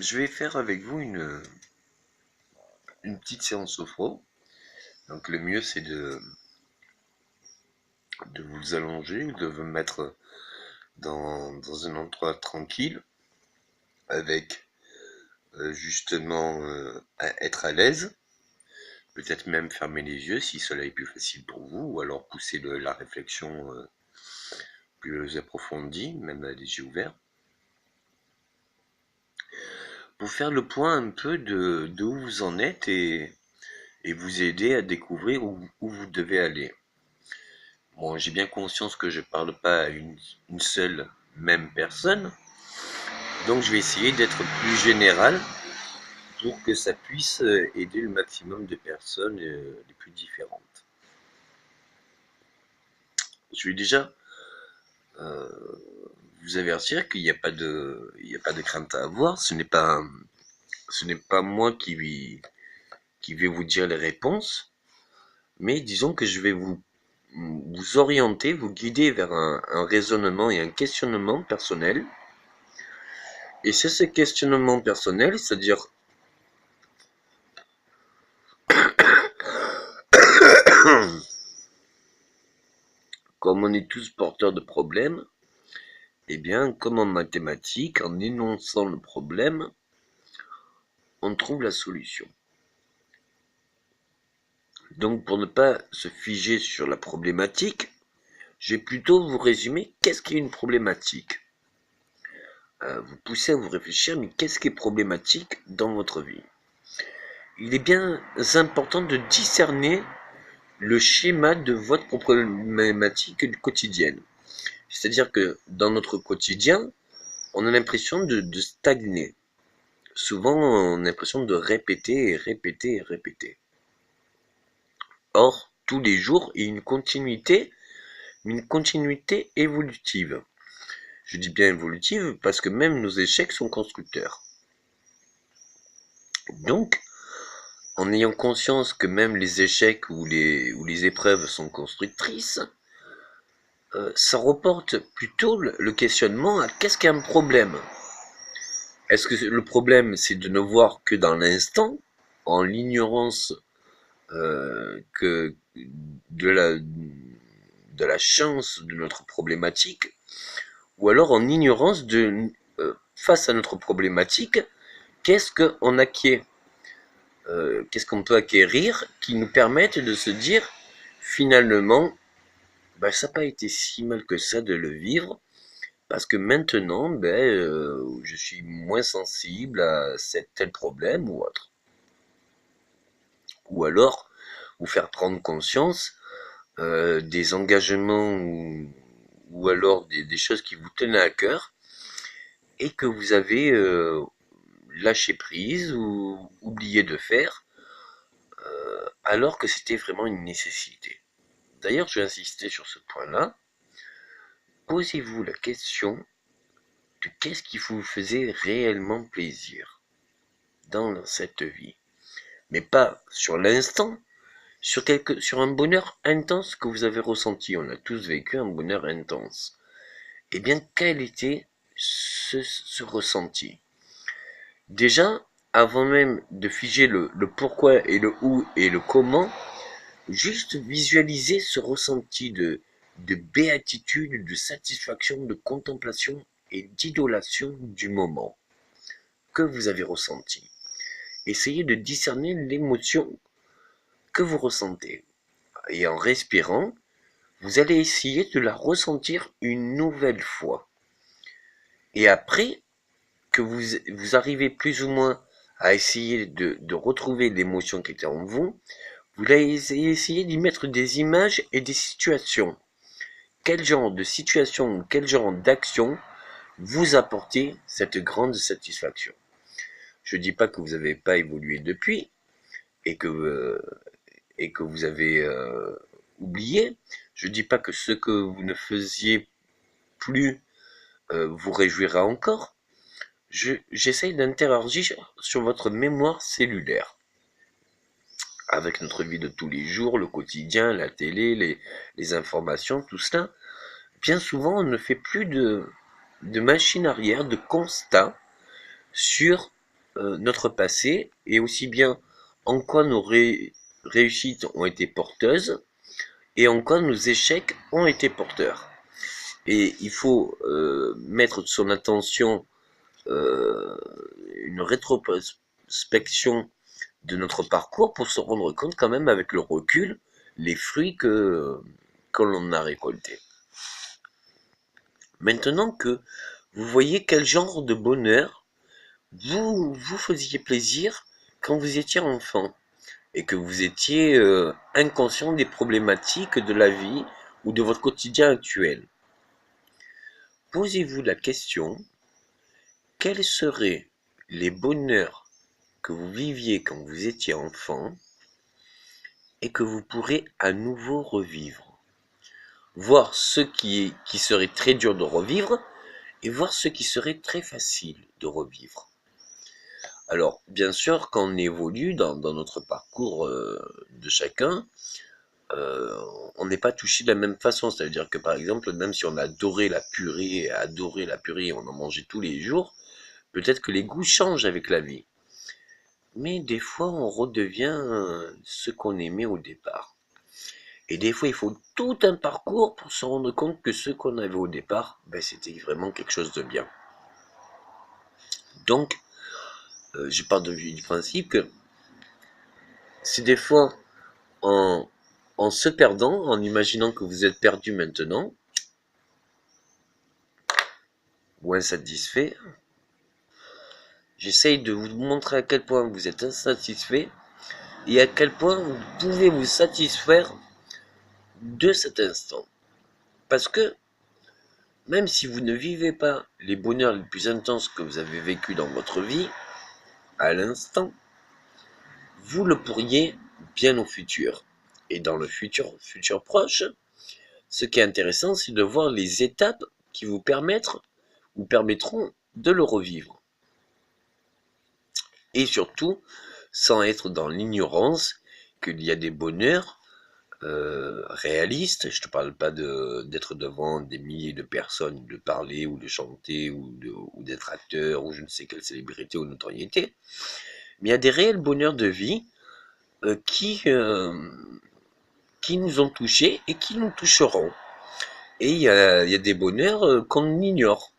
Je vais faire avec vous une petite séance sophro. Donc le mieux c'est de vous allonger, de vous mettre dans un endroit tranquille, avec justement être à l'aise, peut-être même fermer les yeux si cela est plus facile pour vous, ou alors pousser la réflexion plus approfondie, même à les yeux ouverts, pour faire le point un peu de où vous en êtes et vous aider à découvrir où vous devez aller. Bon, j'ai bien conscience que je parle pas à une seule même personne, donc je vais essayer d'être plus général pour que ça puisse aider le maximum de personnes les plus différentes. Je vais déjà euh, vous avertir qu'il n'y a pas il n'y a pas de crainte à avoir. Ce n'est pas moi qui vais vous dire les réponses, mais disons que je vais vous orienter, vous guider vers un raisonnement et un questionnement personnel. Et c'est ce questionnement personnel, c'est-à-dire comme on est tous porteurs de problèmes, eh bien, comme en mathématiques, en énonçant le problème, on trouve la solution. Donc, pour ne pas se figer sur la problématique, je vais plutôt vous résumer qu'est-ce qui est une problématique. Vous poussez à vous réfléchir, mais qu'est-ce qui est problématique dans votre vie? Il est bien important de discerner le schéma de votre problématique quotidienne. C'est-à-dire que dans notre quotidien, on a l'impression de stagner. Souvent, on a l'impression de répéter et répéter et répéter. Or, tous les jours, il y a une continuité évolutive. Je dis bien évolutive parce que même nos échecs sont constructeurs. Donc, en ayant conscience que même les échecs ou les épreuves sont constructrices, ça reporte plutôt le questionnement à qu'est-ce qu'un problème? Est-ce que le problème, c'est de ne voir que dans l'instant, en l'ignorance que de la chance de notre problématique, ou alors en ignorance face à notre problématique, qu'est-ce qu'on acquiert, qu'est-ce qu'on peut acquérir qui nous permette de se dire finalement, ben, ça n'a pas été si mal que ça de le vivre, parce que maintenant, je suis moins sensible à tel problème ou autre. Ou alors, vous faire prendre conscience des engagements ou alors des choses qui vous tenaient à cœur et que vous avez lâché prise ou oublié de faire alors que c'était vraiment une nécessité. D'ailleurs, je vais insister sur ce point-là. Posez-vous la question de qu'est-ce qui vous faisait réellement plaisir dans cette vie. Mais pas sur l'instant, sur un bonheur intense que vous avez ressenti. On a tous vécu un bonheur intense. Eh bien, quel était ce ressenti? Déjà, avant même de figer le pourquoi et le où et le comment, juste visualiser ce ressenti de béatitude, de satisfaction, de contemplation et d'idolation du moment que vous avez ressenti. Essayez de discerner l'émotion que vous ressentez. Et en respirant, vous allez essayer de la ressentir une nouvelle fois. Et après que vous arrivez plus ou moins à essayer de retrouver l'émotion qui était en vous, vous allez essayer d'y mettre des images et des situations. Quel genre de situation, quel genre d'action vous apportez cette grande satisfaction? Je ne dis pas que vous n'avez pas évolué depuis et que vous avez oublié. Je ne dis pas que ce que vous ne faisiez plus vous réjouira encore. J'essaye d'interagir sur votre mémoire cellulaire. Avec notre vie de tous les jours, le quotidien, la télé, les informations, tout cela, bien souvent on ne fait plus de machine arrière, de constat sur notre passé et aussi bien en quoi nos réussites ont été porteuses et en quoi nos échecs ont été porteurs. Et il faut mettre son attention, euh, une rétrospection de notre parcours pour se rendre compte quand même avec le recul les fruits que l'on a récoltés. Maintenant que vous voyez quel genre de bonheur vous faisiez plaisir quand vous étiez enfant et que vous étiez inconscient des problématiques de la vie ou de votre quotidien actuel. Posez-vous la question, quels seraient les bonheurs que vous viviez quand vous étiez enfant et que vous pourrez à nouveau revivre. Voir ce qui serait très dur de revivre et voir ce qui serait très facile de revivre. Alors, bien sûr, quand on évolue dans notre parcours de chacun, on n'est pas touché de la même façon. C'est-à-dire que, par exemple, même si on adorait la purée, on en mangeait tous les jours, peut-être que les goûts changent avec la vie. Mais des fois, on redevient ce qu'on aimait au départ. Et des fois, il faut tout un parcours pour se rendre compte que ce qu'on avait au départ, ben, c'était vraiment quelque chose de bien. Donc, je pars du principe que c'est des fois en se perdant, en imaginant que vous êtes perdu maintenant, ou insatisfait, j'essaye de vous montrer à quel point vous êtes insatisfait et à quel point vous pouvez vous satisfaire de cet instant. Parce que même si vous ne vivez pas les bonheurs les plus intenses que vous avez vécus dans votre vie, à l'instant, vous le pourriez bien au futur. Et dans le futur proche, ce qui est intéressant, c'est de voir les étapes qui vous permettront de le revivre. Et surtout, sans être dans l'ignorance qu'il y a des bonheurs réalistes. Je ne te parle pas d'être devant des milliers de personnes, de parler ou de chanter ou d'être acteur ou je ne sais quelle célébrité ou notoriété. Mais il y a des réels bonheurs de vie qui nous ont touchés et qui nous toucheront. Et il y a des bonheurs qu'on ignore.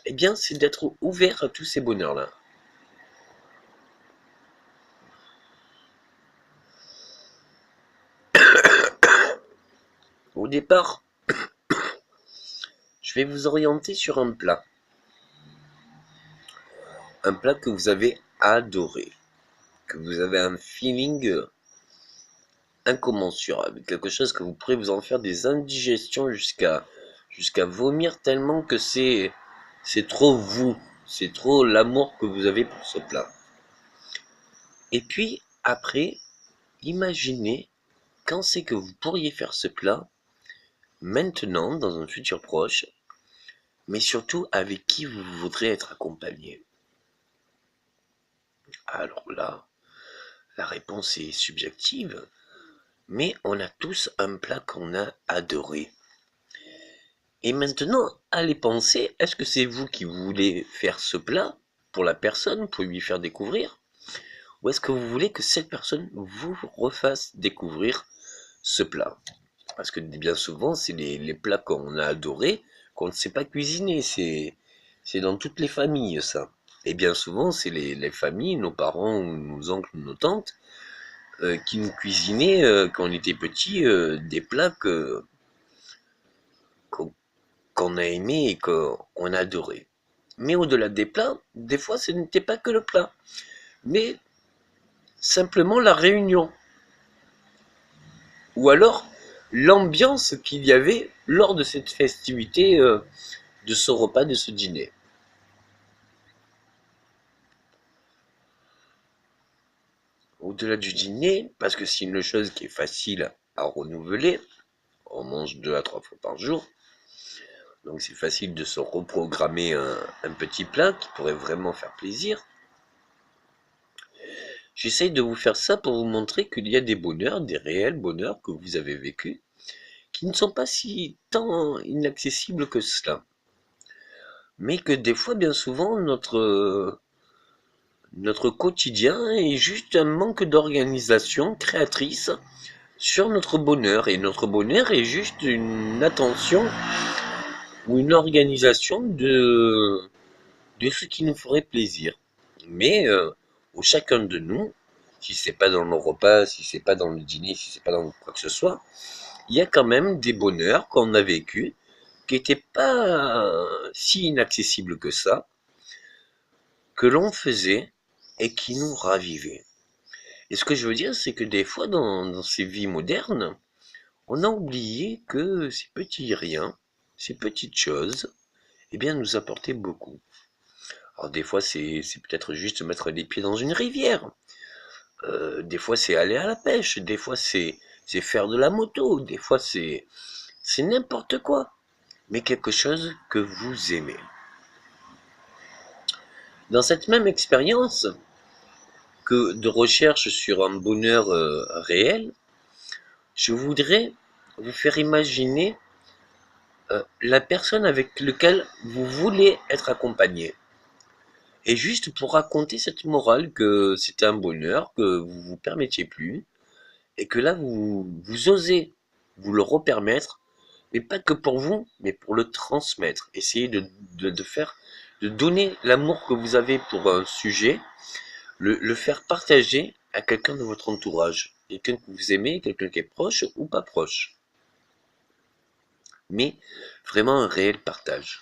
Eh bien, c'est d'être ouvert à tous ces bonheurs-là. Au départ, je vais vous orienter sur un plat. Un plat que vous avez adoré. Que vous avez un feeling incommensurable. Quelque chose que vous pourrez vous en faire des indigestions jusqu'à vomir tellement que c'est trop vous. C'est trop l'amour que vous avez pour ce plat. Et puis, après, imaginez quand c'est que vous pourriez faire ce plat, maintenant, dans un futur proche, mais surtout avec qui vous voudrez être accompagné. Alors là, la réponse est subjective, mais on a tous un plat qu'on a adoré. Et maintenant, allez penser, est-ce que c'est vous qui voulez faire ce plat pour la personne, pour lui faire découvrir? Ou est-ce que vous voulez que cette personne vous refasse découvrir ce plat? Parce que bien souvent, c'est les plats qu'on a adorés qu'on ne sait pas cuisiner. C'est dans toutes les familles, ça. Et bien souvent, c'est les familles, nos parents, ou nos oncles, nos tantes, qui nous cuisinaient, quand on était petits, des plats qu'on a aimés et qu'on a adorés. Mais au-delà des plats, des fois, ce n'était pas que le plat, mais simplement la réunion. Ou alors, l'ambiance qu'il y avait lors de cette festivité, de ce repas, de ce dîner. Au-delà du dîner, parce que c'est une chose qui est facile à renouveler, on mange 2 à 3 fois par jour, donc c'est facile de se reprogrammer un petit plat qui pourrait vraiment faire plaisir. J'essaye de vous faire ça pour vous montrer qu'il y a des bonheurs, des réels bonheurs que vous avez vécus, qui ne sont pas si tant inaccessibles que cela. Mais que des fois, bien souvent, Notre quotidien est juste un manque d'organisation créatrice sur notre bonheur. Et notre bonheur est juste une attention ou une organisation de ce qui nous ferait plaisir. Mais au chacun de nous, si c'est pas dans nos repas, si c'est pas dans le dîner, si c'est pas dans quoi que ce soit, il y a quand même des bonheurs qu'on a vécu qui n'étaient pas si inaccessibles que ça, que l'on faisait et qui nous ravivaient. Et ce que je veux dire, c'est que des fois, dans ces vies modernes, on a oublié que ces petits riens, ces petites choses, eh bien, nous apportaient beaucoup. Alors des fois, c'est peut-être juste mettre les pieds dans une rivière. Des fois, c'est aller à la pêche. Des fois, c'est faire de la moto. Des fois, c'est n'importe quoi. Mais quelque chose que vous aimez. Dans cette même expérience que de recherche sur un bonheur réel, je voudrais vous faire imaginer la personne avec laquelle vous voulez être accompagné. Et juste pour raconter cette morale que c'était un bonheur, que vous vous permettiez plus, et que là vous osez vous le repermettre, mais pas que pour vous, mais pour le transmettre. Essayez de faire, de donner l'amour que vous avez pour un sujet, le faire partager à quelqu'un de votre entourage, quelqu'un que vous aimez, quelqu'un qui est proche ou pas proche, mais vraiment un réel partage.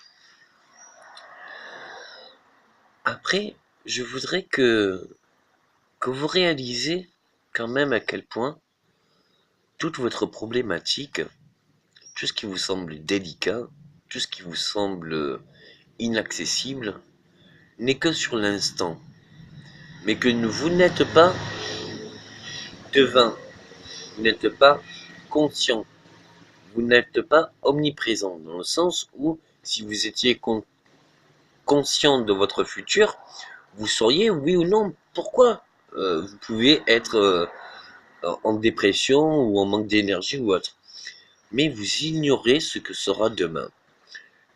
Après, je voudrais que vous réalisez quand même à quel point toute votre problématique, tout ce qui vous semble délicat, tout ce qui vous semble inaccessible, n'est que sur l'instant, mais que vous n'êtes pas devin, vous n'êtes pas conscient, vous n'êtes pas omniprésent, dans le sens où si vous étiez conscient de votre futur, vous sauriez oui ou non pourquoi vous pouvez être en dépression ou en manque d'énergie ou autre. Mais vous ignorez ce que sera demain.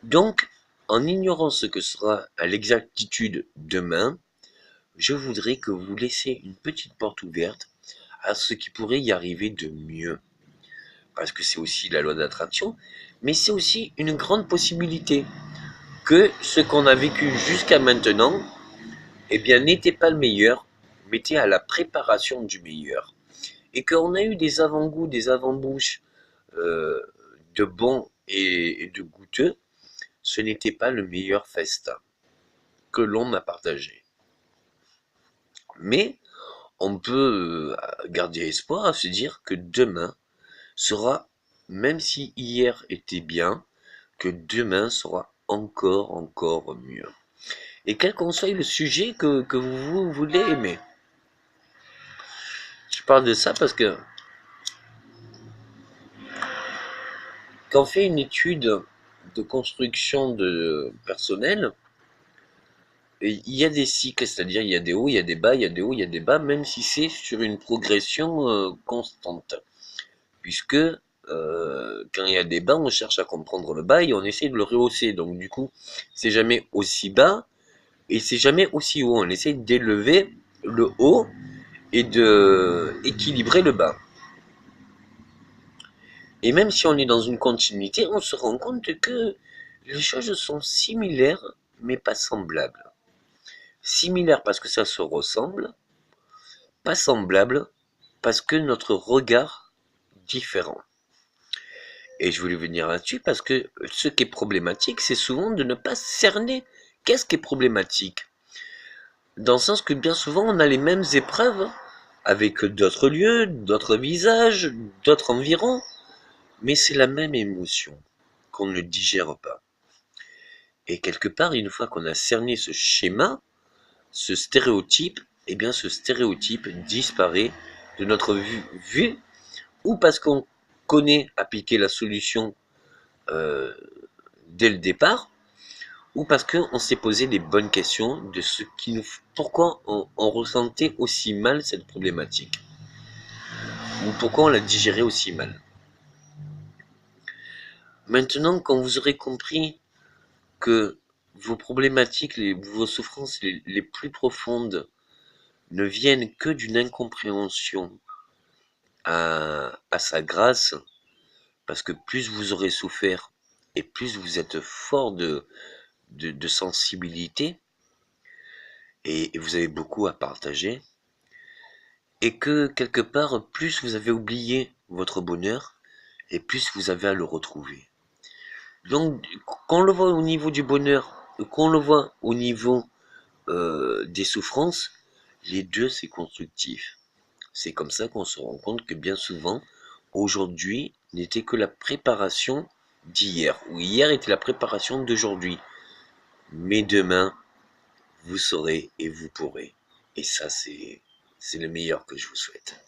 Donc, en ignorant ce que sera à l'exactitude demain, je voudrais que vous laissiez une petite porte ouverte à ce qui pourrait y arriver de mieux. Parce que c'est aussi la loi d'attraction, mais c'est aussi une grande possibilité que ce qu'on a vécu jusqu'à maintenant, eh bien, n'était pas le meilleur, mais était à la préparation du meilleur. Et qu'on a eu des avant-goûts, des avant-bouches euh, de bons et de goûteux, ce n'était pas le meilleur festin que l'on m'a partagé. Mais on peut garder espoir à se dire que demain sera, même si hier était bien, que demain sera encore mieux. Et quel qu'en soit le sujet que vous voulez aimer. Je parle de ça parce que quand on fait une étude de construction de personnel, il y a des cycles, c'est-à-dire il y a des hauts, il y a des bas, il y a des hauts, il y a des bas, même si c'est sur une progression constante. Puisque quand il y a des bas, on cherche à comprendre le bas et on essaie de le rehausser. Donc du coup, c'est jamais aussi bas et c'est jamais aussi haut. On essaie d'élever le haut et de équilibrer le bas. Et même si on est dans une continuité, on se rend compte que les choses sont similaires, mais pas semblables. Similaires parce que ça se ressemble, pas semblables parce que notre regard différent. Et je voulais venir là-dessus parce que ce qui est problématique, c'est souvent de ne pas cerner qu'est-ce qui est problématique. Dans le sens que bien souvent, on a les mêmes épreuves avec d'autres lieux, d'autres visages, d'autres environs, mais c'est la même émotion qu'on ne digère pas. Et quelque part, une fois qu'on a cerné ce schéma, ce stéréotype, eh bien ce stéréotype disparaît de notre vue ou parce qu'on connaît appliquer la solution euh, dès le départ, ou parce qu'on s'est posé les bonnes questions de ce qui nous, pourquoi on ressentait aussi mal cette problématique, ou pourquoi on la digérait aussi mal. Maintenant, quand vous aurez compris que vos problématiques, vos souffrances les plus profondes ne viennent que d'une incompréhension à sa grâce, parce que plus vous aurez souffert et plus vous êtes fort de sensibilité et vous avez beaucoup à partager, et que quelque part, plus vous avez oublié votre bonheur et plus vous avez à le retrouver. Donc, quand on le voit au niveau du bonheur, quand on le voit au niveau des souffrances, les deux c'est constructif. C'est comme ça qu'on se rend compte que bien souvent, aujourd'hui n'était que la préparation d'hier, ou hier était la préparation d'aujourd'hui. Mais demain, vous saurez et vous pourrez. Et ça, c'est le meilleur que je vous souhaite.